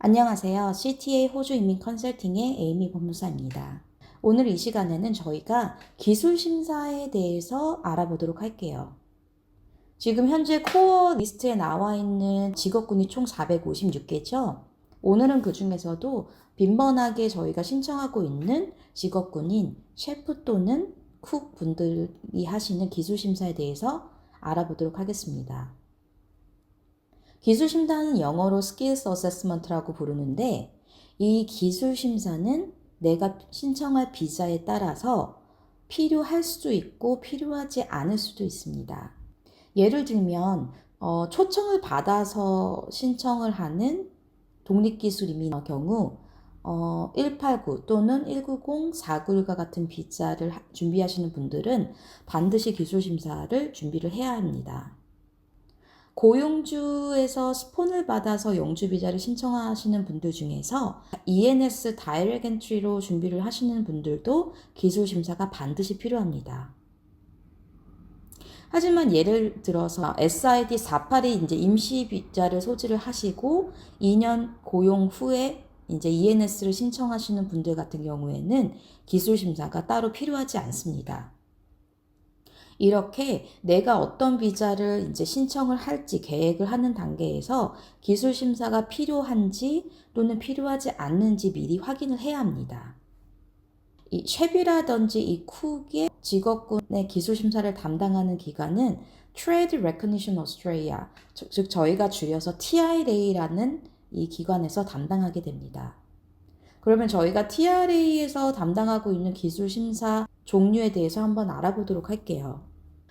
안녕하세요. CTA 호주 이민 컨설팅의 에이미 법무사입니다. 오늘 이 시간에는 저희가 기술 심사에 대해서 알아보도록 할게요. 지금 현재 코어 리스트에 나와 있는 직업군이 총 456개죠. 오늘은 그 중에서도 빈번하게 저희가 신청하고 있는 직업군인 셰프 또는 쿡 분들이 하시는 기술 심사에 대해서 알아보도록 하겠습니다. 기술 심사는 영어로 Skills Assessment라고 부르는데 이 기술 심사는 내가 신청할 비자에 따라서 필요할 수도 있고 필요하지 않을 수도 있습니다. 예를 들면 초청을 받아서 신청을 하는 독립기술인의 경우 189 또는 190, 491과 같은 비자를 준비하시는 분들은 반드시 기술 심사를 준비를 해야 합니다. 고용주에서 스폰을 받아서 영주 비자를 신청하시는 분들 중에서 ENS 다이렉트 엔트리로 준비를 하시는 분들도 기술 심사가 반드시 필요합니다. 하지만 예를 들어서 SID 482 이제 임시 비자를 소지를 하시고 2년 고용 후에 이제 ENS를 신청하시는 분들 같은 경우에는 기술 심사가 따로 필요하지 않습니다. 이렇게 내가 어떤 비자를 이제 신청을 할지 계획을 하는 단계에서 기술 심사가 필요한지 또는 필요하지 않는지 미리 확인을 해야 합니다. 이 쉐비라든지 이 쿡의 직업군의 기술 심사를 담당하는 기관은 Trade Recognition Australia, 즉 저희가 줄여서 TRA라는 이 기관에서 담당하게 됩니다. 그러면 저희가 TRA에서 담당하고 있는 기술 심사 종류에 대해서 한번 알아보도록 할게요.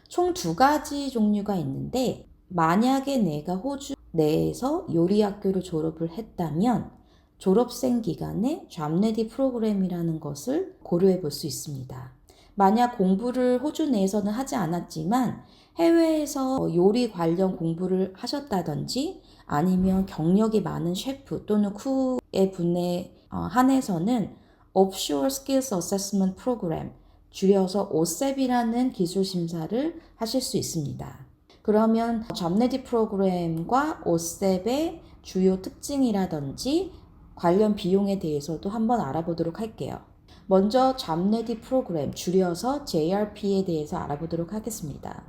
총 2가지 종류가 있는데 만약에 내가 호주 내에서 요리학교를 졸업을 했다면 졸업생 기간에 잡레디 프로그램이라는 것을 고려해 볼 수 있습니다. 만약 공부를 호주 내에서는 하지 않았지만 해외에서 요리 관련 공부를 하셨다든지 아니면 경력이 많은 셰프 또는 쿡의 분에 한해서는 Offshore Skills Assessment Program, 줄여서 OSAP이라는 기술 심사를 하실 수 있습니다. 그러면 잡레디 프로그램과 OSAP의 주요 특징이라든지 관련 비용에 대해서도 한번 알아보도록 할게요. 먼저 잡레디 프로그램, 줄여서 JRP에 대해서 알아보도록 하겠습니다.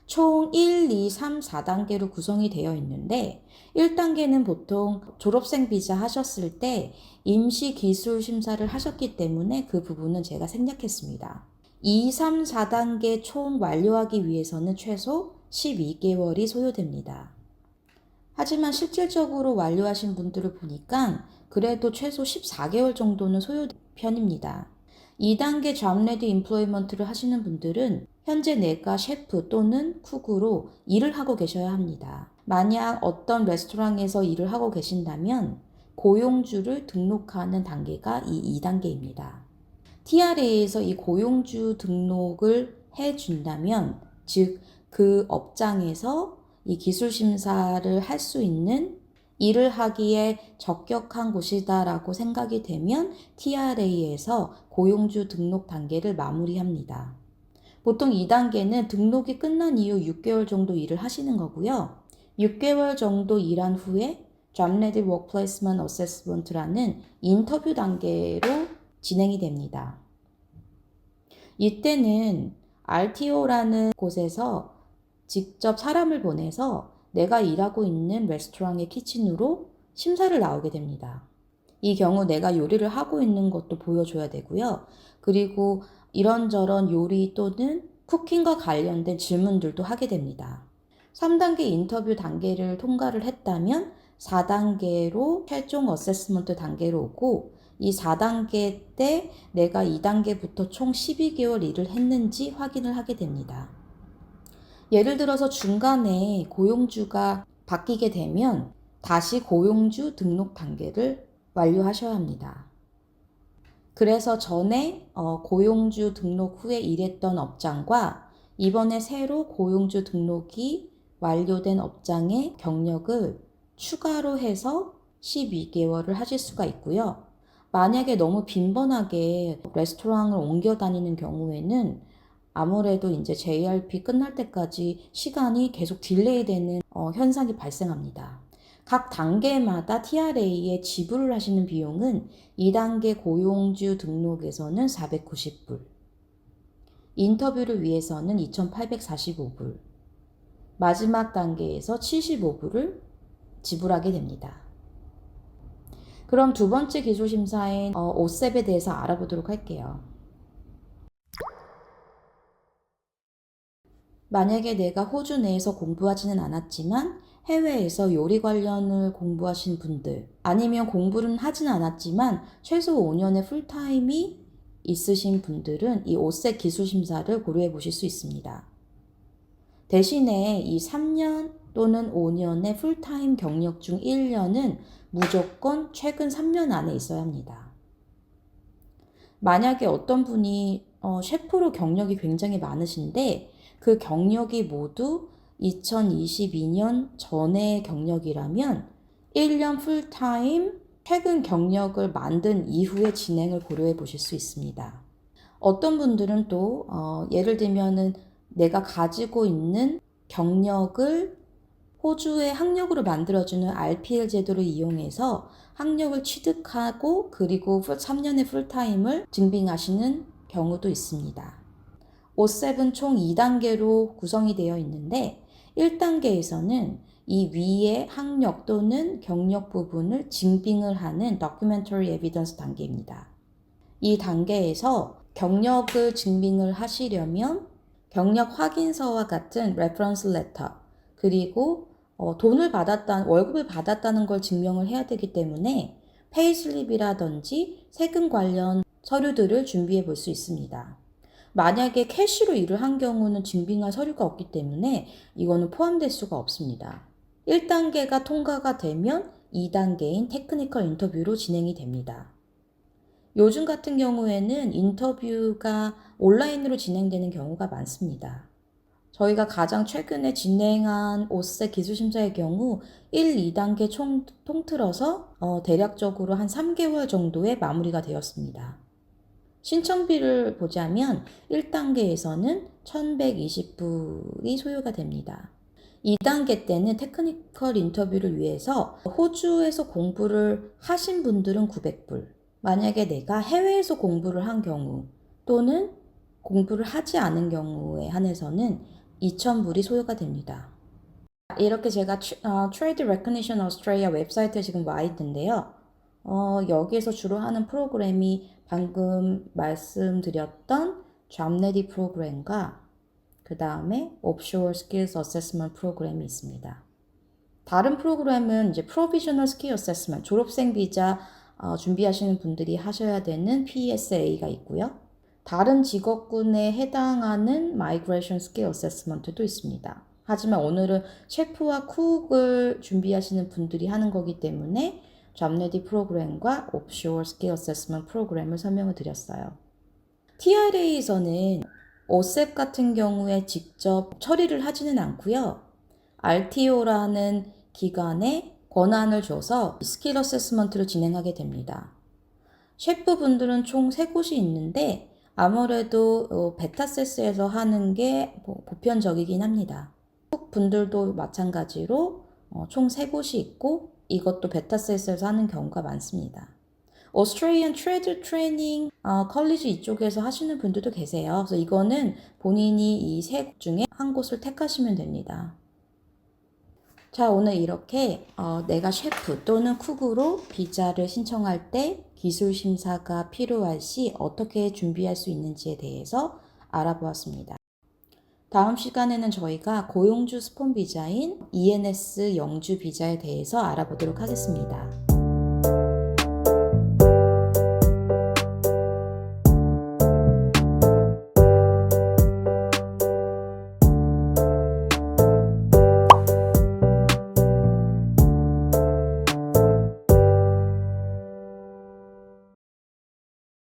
총 1, 2, 3, 4단계로 구성이 되어 있는데 1단계는 보통 졸업생 비자 하셨을 때 임시 기술 심사를 하셨기 때문에 그 부분은 제가 생략했습니다. 2, 3, 4단계 총 완료하기 위해서는 최소 12개월이 소요됩니다. 하지만 실질적으로 완료하신 분들을 보니까 그래도 최소 14개월 정도는 소요된 편입니다. 2단계 잡레디 임플로이먼트를 하시는 분들은 현재 내가 셰프 또는 쿡으로 일을 하고 계셔야 합니다. 만약 어떤 레스토랑에서 일을 하고 계신다면 고용주를 등록하는 단계가 이 2단계입니다. TRA에서 이 고용주 등록을 해준다면, 즉 그 업장에서 이 기술 심사를 할 수 있는 일을 하기에 적격한 곳이다라고 생각이 되면 TRA에서 고용주 등록 단계를 마무리합니다. 보통 2단계는 등록이 끝난 이후 6개월 정도 일을 하시는 거고요. 6개월 정도 일한 후에 잡레디 워크 플레이스먼트 어세스먼트라는 인터뷰 단계로 진행이 됩니다. 이때는 RTO라는 곳에서 직접 사람을 보내서 내가 일하고 있는 레스토랑의 키친으로 심사를 나오게 됩니다. 이 경우 내가 요리를 하고 있는 것도 보여줘야 되고요. 그리고 이런저런 요리 또는 쿠킹과 관련된 질문들도 하게 됩니다. 3단계 인터뷰 단계를 통과를 했다면 4단계로 최종 어세스먼트 단계로 오고 이 4단계 때 내가 2단계부터 총 12개월 일을 했는지 확인을 하게 됩니다. 예를 들어서 중간에 고용주가 바뀌게 되면 다시 고용주 등록 단계를 완료하셔야 합니다. 그래서 전에 고용주 등록 후에 일했던 업장과 이번에 새로 고용주 등록이 완료된 업장의 경력을 추가로 해서 12개월을 하실 수가 있고요. 만약에 너무 빈번하게 레스토랑을 옮겨 다니는 경우에는 아무래도 이제 JRP 끝날 때까지 시간이 계속 딜레이 되는 현상이 발생합니다. 각 단계마다 TRA에 지불을 하시는 비용은 2단계 고용주 등록에서는 490불, 인터뷰를 위해서는 2,845불, 마지막 단계에서 75불을 지불하게 됩니다. 그럼 두 번째 기술심사인 오셉에 대해서 알아보도록 할게요. 만약에 내가 호주 내에서 공부하지는 않았지만 해외에서 요리 관련을 공부하신 분들, 아니면 공부는 하진 않았지만 최소 5년의 풀타임이 있으신 분들은 이 오셉 기술심사를 고려해 보실 수 있습니다. 대신에 이 3년 또는 5년의 풀타임 경력 중 1년은 무조건 최근 3년 안에 있어야 합니다. 만약에 어떤 분이 셰프로 경력이 굉장히 많으신데 그 경력이 모두 2022년 전의 경력이라면 1년 풀타임 최근 경력을 만든 이후의 진행을 고려해 보실 수 있습니다. 어떤 분들은 또 예를 들면은 내가 가지고 있는 경력을 호주의 학력으로 만들어주는 RPL 제도를 이용해서 학력을 취득하고 그리고 3년의 풀타임을 증빙하시는 경우도 있습니다. 오셉은 총 2단계로 구성이 되어 있는데 1단계에서는 이 위의 학력 또는 경력 부분을 증빙을 하는 Documentary Evidence 단계입니다. 이 단계에서 경력을 증빙을 하시려면 경력 확인서와 같은 Reference Letter 그리고 월급을 받았다는 걸 증명을 해야 되기 때문에 페이슬립이라든지 세금 관련 서류들을 준비해 볼 수 있습니다. 만약에 캐시로 일을 한 경우는 증빙할 서류가 없기 때문에 이거는 포함될 수가 없습니다. 1단계가 통과가 되면 2단계인 테크니컬 인터뷰로 진행이 됩니다. 요즘 같은 경우에는 인터뷰가 온라인으로 진행되는 경우가 많습니다. 저희가 가장 최근에 진행한 오셉 기술심사의 경우 1, 2단계 통틀어서 대략적으로 한 3개월 정도에 마무리가 되었습니다. 신청비를 보자면 1단계에서는 1,120불이 소요가 됩니다. 2단계 때는 테크니컬 인터뷰를 위해서 호주에서 공부를 하신 분들은 900불, 만약에 내가 해외에서 공부를 한 경우 또는 공부를 하지 않은 경우에 한해서는 2,000불이 소요가 됩니다. 이렇게 제가 Trade Recognition Australia 웹사이트에 지금 와 있는데요. 여기에서 주로 하는 프로그램이 방금 말씀드렸던 잡네디 프로그램과 그 다음에 Offshore Skills Assessment 프로그램이 있습니다. 다른 프로그램은 이제 Provisional Skill Assessment, 졸업생 비자 준비하시는 분들이 하셔야 되는 PSA가 있고요. 다른 직업군에 해당하는 Migration Skill Assessment도 있습니다. 하지만 오늘은 셰프와 쿡을 준비하시는 분들이 하는 거기 때문에 잡네디 프로그램과 Offshore Skill Assessment 프로그램을 설명을 드렸어요. TRA에서는 오셉 같은 경우에 직접 처리를 하지는 않고요. RTO라는 기관에 권한을 줘서 스킬 어세스먼트를 진행하게 됩니다. 셰프분들은 총 3곳이 있는데 아무래도 베타세스에서 하는 게 보편적이긴 합니다. 쿡 분들도 마찬가지로 총 3곳이 있고 이것도 베타세스에서 하는 경우가 많습니다. 오스트레일리안 트레이드 트레이닝 컬리지 이쪽에서 하시는 분들도 계세요. 그래서 이거는 본인이 이 3곳 중에 한 곳을 택하시면 됩니다. 자, 오늘 이렇게 내가 셰프 또는 쿡으로 비자를 신청할 때 기술 심사가 필요할 시 어떻게 준비할 수 있는지에 대해서 알아보았습니다. 다음 시간에는 저희가 고용주 스폰 비자인 ENS 영주 비자에 대해서 알아보도록 하겠습니다.